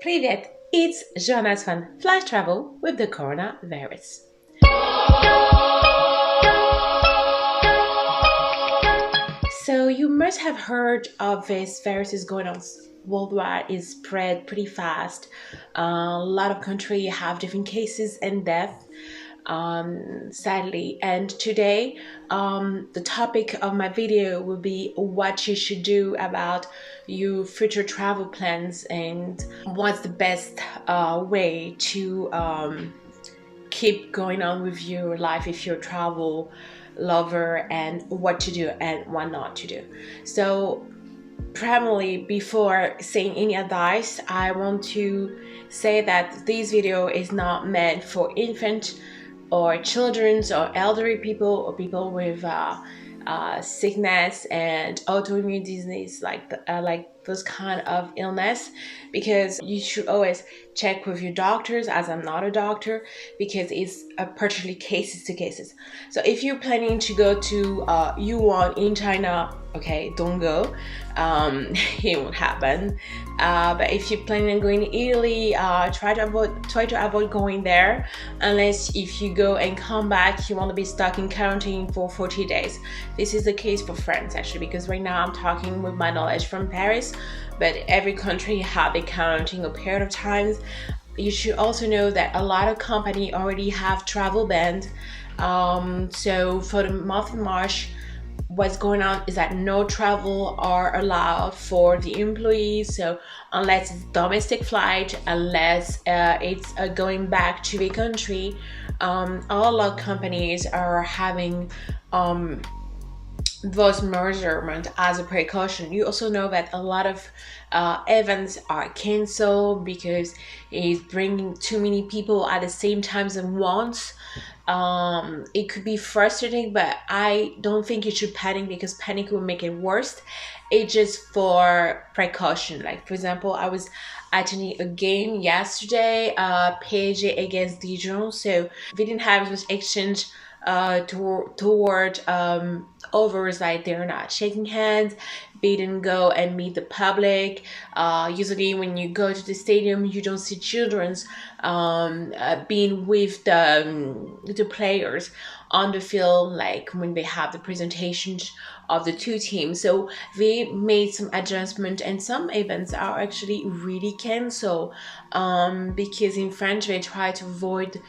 Привет, it's Joana's fun flash travel with the coronavirus. So you must have heard of this virus is going on worldwide, is spread pretty fast. A lot of countries have different cases and death, sadly. And today, the topic of my video will be what you should do about your future travel plans and what's the best way to keep going on with your life if you're a travel lover, and what to do and what not to do. So primarily, before saying any advice, I want to say that this video is not meant for infant or children's or elderly people or people with sickness and autoimmune disease, like those kind of illness, because you should always check with your doctors, as I'm not a doctor, because it's partially cases to cases. So if you're planning to go to Yuan in China, okay, don't go. It won't happen. But if you're planning on going to Italy, try to avoid going there, unless if you go and come back, you want to be stuck in quarantine for 40 days. This is the case for France, actually, because right now I'm talking with my knowledge from Paris, but every country have a quarantine a period of times. You should also know that a lot of companies already have travel bans. So for the month of March, what's going on is that no travel are allowed for the employees. So unless it's domestic flight, unless it's going back to the country, all our companies are having those measurements as a precaution. You also know that a lot of events are canceled because it's bringing too many people at the same time at once. It could be frustrating, but I don't think you should panic, because panic will make it worse. It's just for precaution. Like, for example, I was attending a game yesterday, PSG against Dijon, so we didn't have this exchange toward overs, like they're not shaking hands. They didn't go and meet the public. Usually when you go to the stadium, you don't see children's being with the players on the field, like when they have the presentations of the two teams. So they made some adjustment, and some events are actually really canceled because in France they try to avoid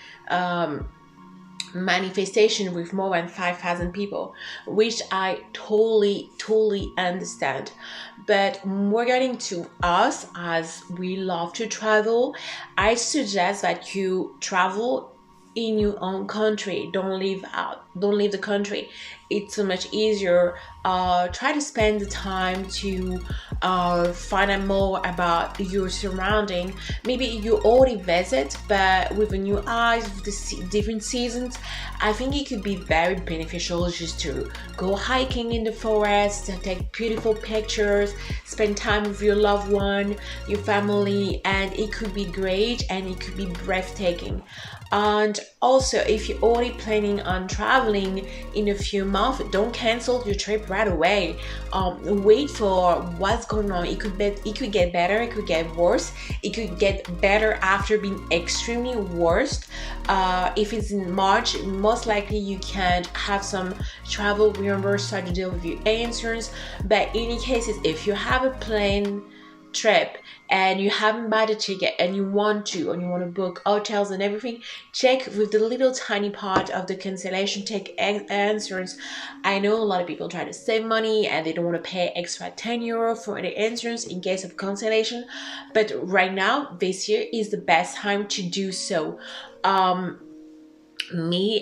manifestation with more than 5,000 people, which I totally understand. But regarding to us, as we love to travel, I suggest that you travel in your own country. Don't leave the country. It's so much easier. Try to spend the time to find out more about your surrounding. Maybe you already visit, but with a new eyes, with the different seasons, I think it could be very beneficial just to go hiking in the forest, take beautiful pictures, spend time with your loved one, your family, and it could be great and it could be breathtaking. And also, if you're already planning on traveling in a few months, don't cancel your trip right away. Wait for what's going on. It could get better, it could get worse, it could get better after being extremely worse. If it's in March, most likely you can have some travel reimbursed to deal with your insurance. But in any cases, if you have a plane trip and you haven't bought a ticket and you want to book hotels and everything, check with the little tiny part of the cancellation, take insurance. I know a lot of people try to save money and they don't want to pay extra €10 for the insurance in case of cancellation, but right now this year is the best time to do so. I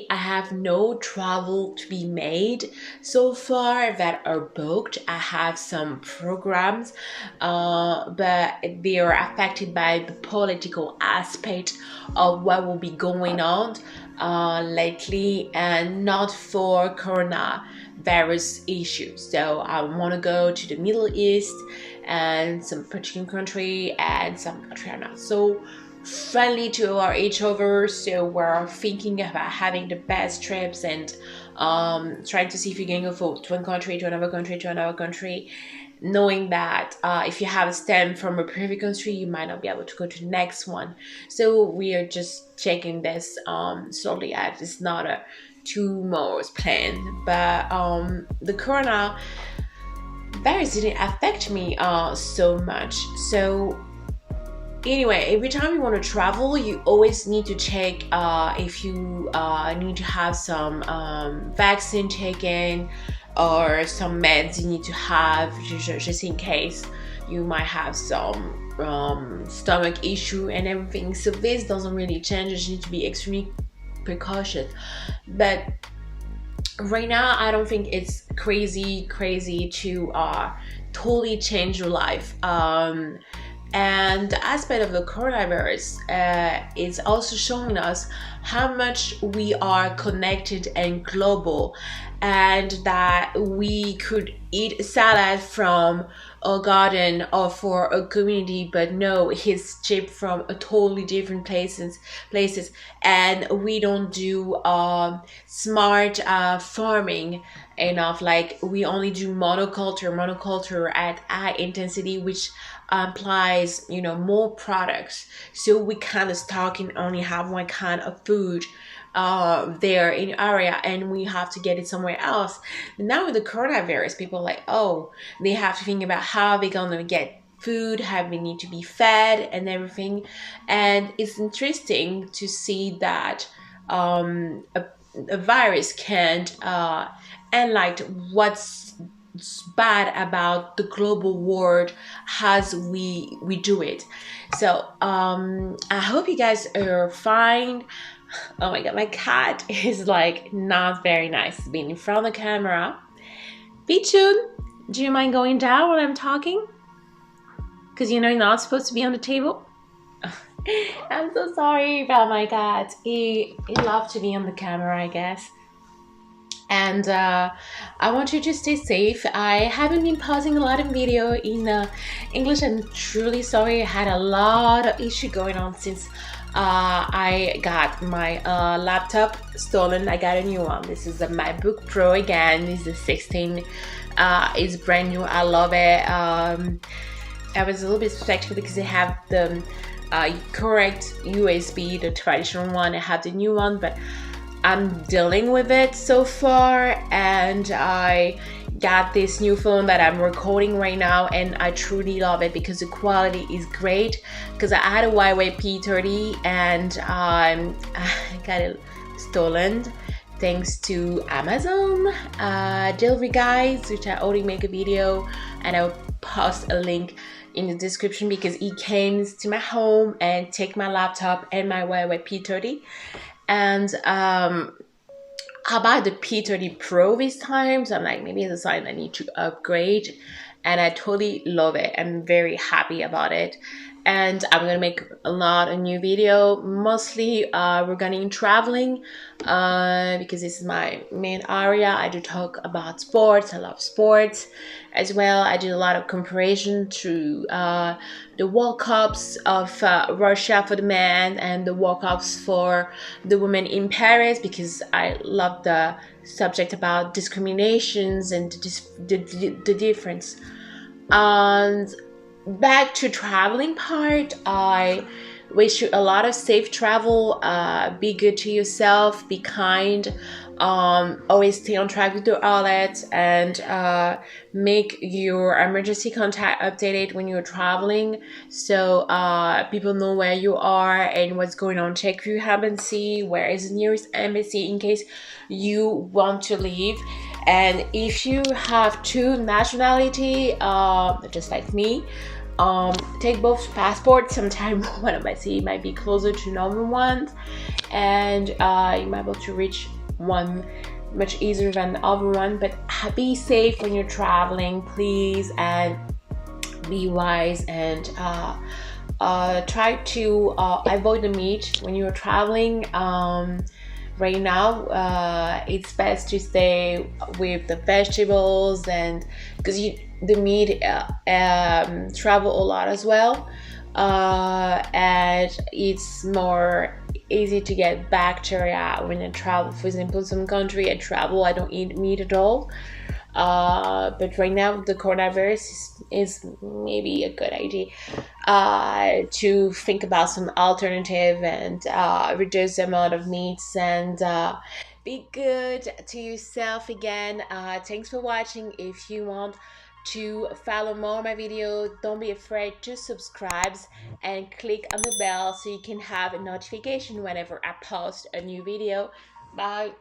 have no travel to be made so far that are booked. I have some programs, but they are affected by the political aspect of what will be going on lately, and not for coronavirus issues. So I want to go to the Middle East, and some particular country, and some country are not so friendly to each other, so we're thinking about having the best trips and trying to see if we can go to one country to another country to another country. knowing that if you have a stamp from a previous country, you might not be able to go to the next one. So we are just checking this slowly out. It's not a tomorrow's plan, but the corona virus didn't affect me so much. So anyway, every time you want to travel, you always need to check if you need to have some vaccine taken or some meds you need to have just in case you might have some stomach issue and everything. So this doesn't really change. You just need to be extremely precautious. But right now, I don't think it's crazy to totally change your life. And the aspect of the coronavirus is also showing us how much we are connected and global, and that we could eat salad from a garden or for a community, but no, it's shipped from a totally different places, and we don't do smart farming enough. Like, we only do monoculture at high intensity, which implies, you know, more products. So we kind of stock and only have one kind of food there in the area, and we have to get it somewhere else. Now with the coronavirus, people are like, oh, they have to think about how they're gonna get food, how they need to be fed and everything. And it's interesting to see that a virus can't highlight what's bad about the global world as we do it. So I hope you guys are fine. Oh my god, my cat is like not very nice being in front of the camera. Pichun, do you mind going down when I'm talking? Because you know you're not supposed to be on the table. I'm so sorry about my cat. He loves to be on the camera, I guess. And I want you to stay safe. I haven't been posting a lot of video in English. I'm truly sorry. I had a lot of issue going on since I got my laptop stolen. I got a new one. This is a MacBook Pro again. This is 16. It's brand new. I love it. I was a little bit skeptical because they have the correct USB, the traditional one. I have the new one, but I'm dealing with it so far, and I got this new phone that I'm recording right now, and I truly love it because the quality is great. Because I had a Huawei P30 and I got it stolen thanks to Amazon delivery guys, which I already make a video, and I'll post a link in the description because he came to my home and take my laptop and my Huawei P30. And I bought the P30 Pro this time, so I'm like, maybe it's a sign I need to upgrade, and I totally love it. I'm very happy about it, and I'm gonna make a lot of new video, mostly regarding traveling, because this is my main area. I do talk about sports. I love sports as well. I do a lot of comparison to the World Cups of Russia for the men and the World Cups for the women in Paris, because I love the subject about discriminations and the difference. And back to traveling part, I wish you a lot of safe travel. Be good to yourself, be kind, always stay on track with your outlets, and make your emergency contact updated when you're traveling, so people know where you are and what's going on. Check your embassy, where is the nearest embassy in case you want to leave. And if you have two nationality, just like me, take both passports. Sometimes one of my city might be closer to another one, and you might be able to reach one much easier than the other one. But be safe when you're traveling, please, and be wise, and try to avoid the meat when you're traveling. Right now, it's best to stay with the vegetables, and because the meat travel a lot as well, and it's more easy to get bacteria when you travel. For example, some country I travel, I don't eat meat at all. But right now the coronavirus is maybe a good idea to think about some alternative and reduce the amount of meats and be good to yourself again. Thanks for watching. If you want to follow more of my video, don't be afraid to subscribe and click on the bell so you can have a notification whenever I post a new video. Bye.